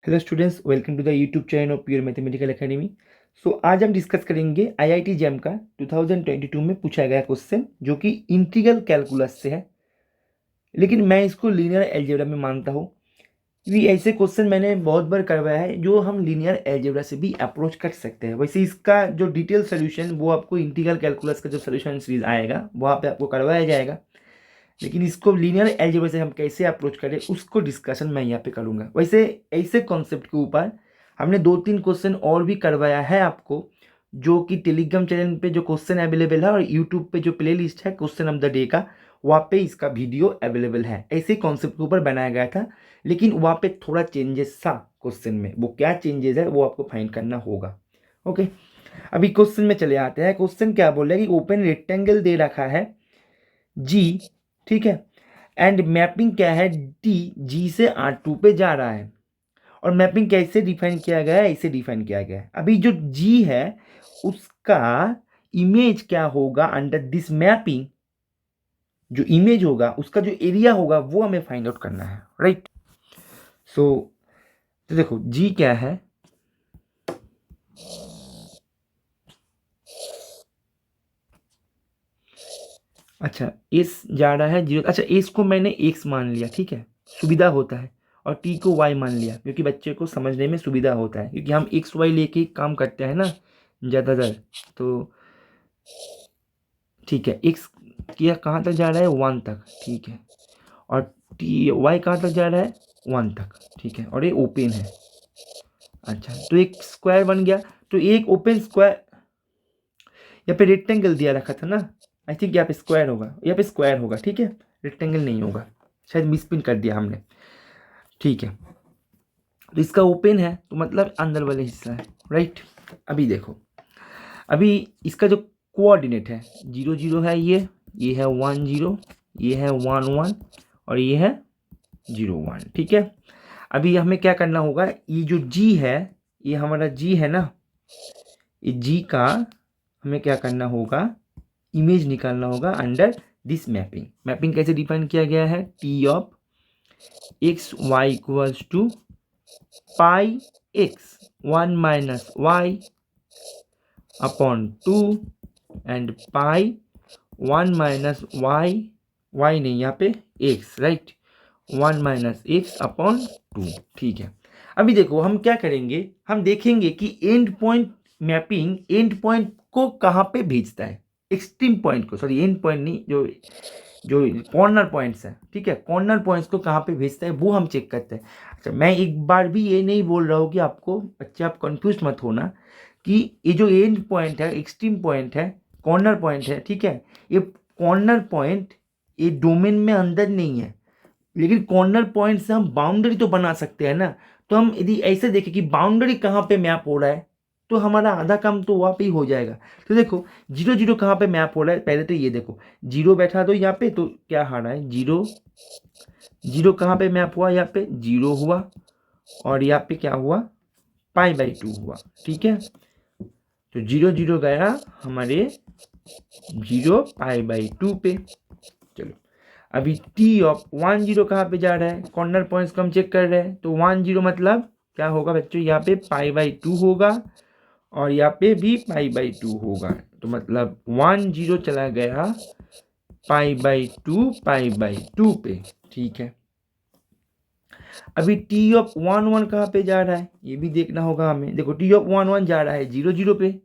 Hello students, welcome to the YouTube channel of pure mathematical academy. So आज हम discuss करेंगे IIT jam का 2022 में पूछा गया क्वेश्चन जो कि इंटीग्रल कैलकुलस से है, लेकिन मैं इसको लीनियर अलजेब्रा में मानता हूँ क्योंकि ऐसे क्वेश्चन मैंने बहुत बार करवाया है जो हम लीनियर अलजेब्रा से भी अप्रोच कर सकते हैं। वैसे इसका जो डिटेल सोल्यूशन वो आपको इंटीग्रल कैलकुलस का जो सोल्यूशन सीरीज आएगा वहाँ पे आपको करवाया जाएगा, लेकिन इसको लीनियर अलजेब्रा से हम कैसे अप्रोच करें उसको डिस्कशन मैं यहाँ पे करूँगा। वैसे ऐसे कॉन्सेप्ट के ऊपर हमने 2-3 क्वेश्चन और भी करवाया है आपको, जो कि टेलीग्राम चैनल पे जो क्वेश्चन अवेलेबल है और यूट्यूब पे जो प्ले लिस्ट है क्वेश्चन ऑफ द डे का, वहाँ पे इसका वीडियो अवेलेबल है। ऐसे कॉन्सेप्ट के ऊपर बनाया गया था, लेकिन वहाँ पे थोड़ा चेंजेस था क्वेश्चन में। वो क्या चेंजेस है वो आपको फाइंड करना होगा। ओके, अभी क्वेश्चन में चले आते हैं। क्वेश्चन क्या बोल रहा है कि ओपन रेक्टेंगल दे रखा है जी, ठीक है, एंड मैपिंग क्या है टी जी से R2 पे जा रहा है। और मैपिंग कैसे डिफाइन किया गया है, ऐसे डिफाइन किया गया है। अभी जो जी है उसका इमेज क्या होगा अंडर दिस मैपिंग, जो इमेज होगा उसका जो एरिया होगा वो हमें फाइंड आउट करना है, राइट। सो तो देखो जी क्या है, अच्छा एस जा रहा है 0। अच्छा एस को मैंने एक्स मान लिया, ठीक है, सुविधा होता है, और टी को वाई मान लिया क्योंकि बच्चे को समझने में सुविधा होता है, क्योंकि हम एक्स वाई लेके काम करते हैं ना ज़्यादातर। तो ठीक है, एक्स किया कहाँ तक जा रहा है 1 तक, ठीक है, और टी वाई कहाँ तक जा रहा है 1 तक, ठीक है, और ये ओपन है। अच्छा तो एक स्क्वायर बन गया, तो एक ओपन स्क्वायर, यहाँ पे रेक्टेंगल दिया रखा था ना, आई थिंक यहाँ पे स्क्वायर होगा, यहाँ पे स्क्वायर होगा, ठीक है, रेक्टेंगल नहीं होगा, शायद मिसप्रिंट कर दिया हमने, ठीक है। तो इसका ओपन है तो मतलब अंदर वाले हिस्सा है, राइट। अभी देखो, अभी इसका जो कोऑर्डिनेट है 0 0 है, ये है 1 0, ये है 1 1 और ये है 0 1, ठीक है। अभी हमें क्या करना होगा, ये जो जी है, ये हमारा जी है ना, ये जी का हमें क्या करना होगा, इमेज निकालना होगा अंडर दिस मैपिंग। मैपिंग कैसे डिफाइन किया गया है, T of X Y equals to pi X 1 minus Y upon 2 and pi 1 minus Y, Y नहीं यहाँ पे X, right, 1 minus X upon 2, ठीक है। अभी देखो हम क्या करेंगे, हम देखेंगे कि and point mapping and point को कहाँ पे भेजता है, एक्सट्रीम पॉइंट को, सॉरी एंड पॉइंट नहीं, जो जो कॉर्नर पॉइंट्स है, ठीक है, कॉर्नर पॉइंट्स को कहाँ पे भेजता है वो हम चेक करते हैं। अच्छा मैं एक बार भी ये नहीं बोल रहा हूँ कि आपको, बच्चे आप कंफ्यूज मत होना कि ये जो एंड पॉइंट है, एक्सट्रीम पॉइंट है, कॉर्नर पॉइंट है, ठीक है, ये कॉर्नर पॉइंट ये डोमेन में अंदर नहीं है, लेकिन कॉर्नर पॉइंट से हम बाउंड्री तो बना सकते हैं ना। तो हम यदि ऐसे देखें कि बाउंड्री कहाँ पे मैप हो रहा है, तो हमारा आधा काम तो वहाँ पे ही हो जाएगा। तो देखो 0 0 कहाँ पे मैप हो रहा है, पहले तो ये देखो 0 बैठा दो यहाँ पे, तो क्या आ रहा है 0 0 कहाँ पे मैप हुआ, यहाँ पे 0 हुआ, और यहाँ पे क्या हुआ π/2 हुआ, ठीक है। तो 0 0 गया हमारे 0 π/2 पे। चलो अभी टी ऑफ 1 0 कहाँ पे जा रहा है, कॉर्नर पॉइंट्स को हम चेक कर रहे हैं, तो 1 0 मतलब क्या होगा बच्चों, यहाँ पे π/2 होगा और यहाँ पे भी π/2 होगा, तो मतलब 1 0 चला गया π/2 पे, ठीक है। अभी टी ऑफ 1 1 कहाँ पे जा रहा है ये भी देखना होगा हमें। देखो टी ऑफ 1 1 जा रहा है 0 0 पे,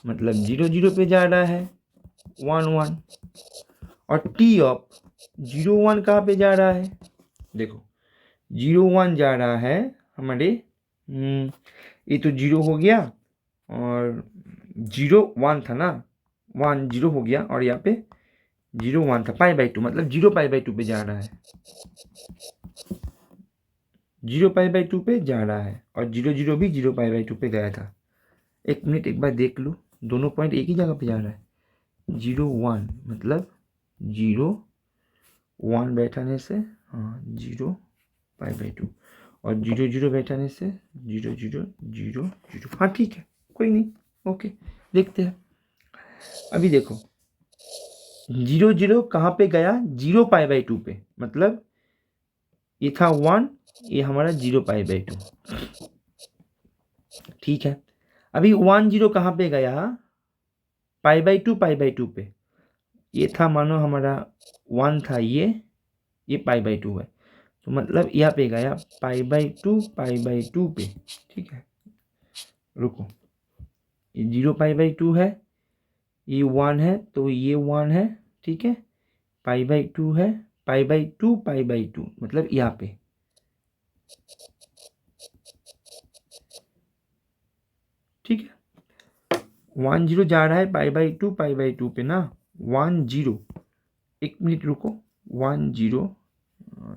मतलब 0 0 पे जा रहा है 1 1, और टी ऑफ 0 1 कहाँ पे जा रहा है, देखो 0 1 जा रहा है हमारे, ये तो 0 हो गया और 0 1 था ना, 1 0 हो गया, और यहाँ पे 0 1 था π/2, मतलब 0 π/2 पे जा रहा है, 0 π/2 पे जा रहा है, और 0 0 भी 0 π/2 पे गया था। एक मिनट एक बार देख लो, दोनों पॉइंट एक ही जगह पे जा रहा है। 0 1 मतलब 0 1 बैठाने से, हाँ 0 π/2, और 0 0 बैठाने से 0 0 0 0, हाँ ठीक है, कोई नहीं, ओके देखते हैं। अभी देखो 0 0 कहाँ पे गया, 0 π/2 पे, मतलब ये था 1 ये हमारा 0 π/2, ठीक है। अभी 1 0 कहाँ पे गया, π/2 पे। ये था मानो हमारा 1 था, ये π/2 है, तो मतलब यहाँ पे गया π/2 पे, ठीक है। रुको, ये 0 π/2 है, ये 1 है, तो ये 1 है, ठीक है। π/2 है, π/2 मतलब यहाँ पे, ठीक है। 1 0 जा रहा है π/2 पे ना, 1 0, एक मिनट रुको, 1 0,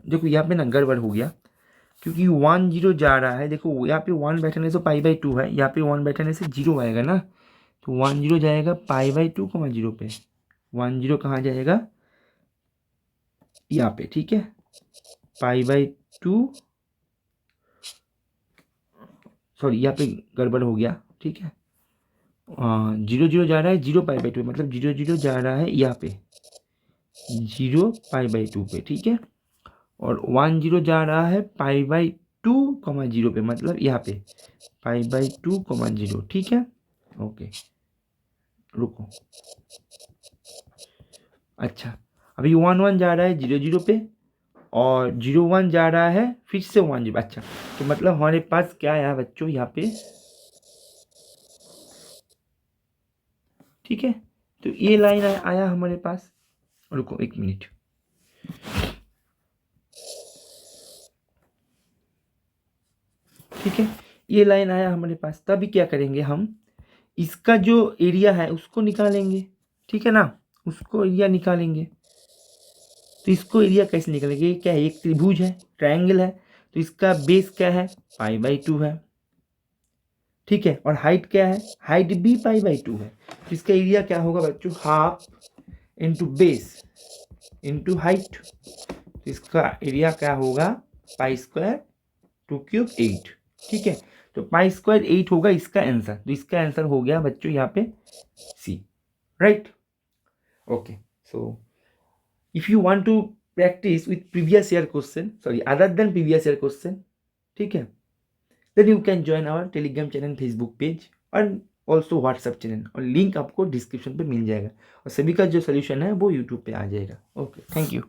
देखो यहाँ पे ना गड़बड़ हो गया, क्योंकि 1 0 जा रहा है, देखो यहाँ पे 1 बैठने से π/2 है, यहाँ पे 1 बैठने से 0 आएगा ना, तो 1 0 जाएगा π/2, 0 पे। 1 0 कहाँ जाएगा, यहाँ पे, ठीक है। π/2, सॉरी यहाँ पे गड़बड़ हो गया, ठीक है। 0 0 जा रहा है 0 π/2, मतलब 0 0 जा रहा है यहाँ पे 0 π/2 पे, ठीक है। और 1 0 जा रहा है π/2, 0 पे, मतलब यहाँ पे π/2, 0, ठीक है। ओके, रुको, अच्छा, अभी 1 1 जा रहा है 0 0 पे, और 0 1 जा रहा है फिर से 1 0, अच्छा, तो मतलब हमारे पास क्या आया बच्चों यहाँ पे, ठीक है। तो ये लाइन आया हमारे पास, रुको एक मिनट, ठीक है, ये लाइन आया हमारे पास। तभी क्या करेंगे हम, इसका जो एरिया है उसको निकालेंगे, ठीक है ना, उसको एरिया निकालेंगे। तो इसको एरिया कैसे निकालेंगे, क्या है, एक त्रिभुज है, ट्रायंगल है, तो इसका बेस क्या है, π/2 है, ठीक है। और हाइट क्या है, हाइट भी π/2 है, तो इसका एरिया क्या होगा बच्चों, half into base into height, तो इसका एरिया क्या होगा, π² 2³ 8, ठीक है। तो π² 8 होगा इसका आंसर, तो इसका आंसर हो गया बच्चों यहाँ पे C, right. Okay, so if you want to practice with previous year question, sorry, other than previous year question, ठीक है, then you can join our telegram channel, facebook page और ऑल्सो व्हाट्सएप चैनल, और link आपको description पे मिल जाएगा, और सभी का जो सोल्यूशन है वो यूट्यूब पे आ जाएगा। Okay, thank you.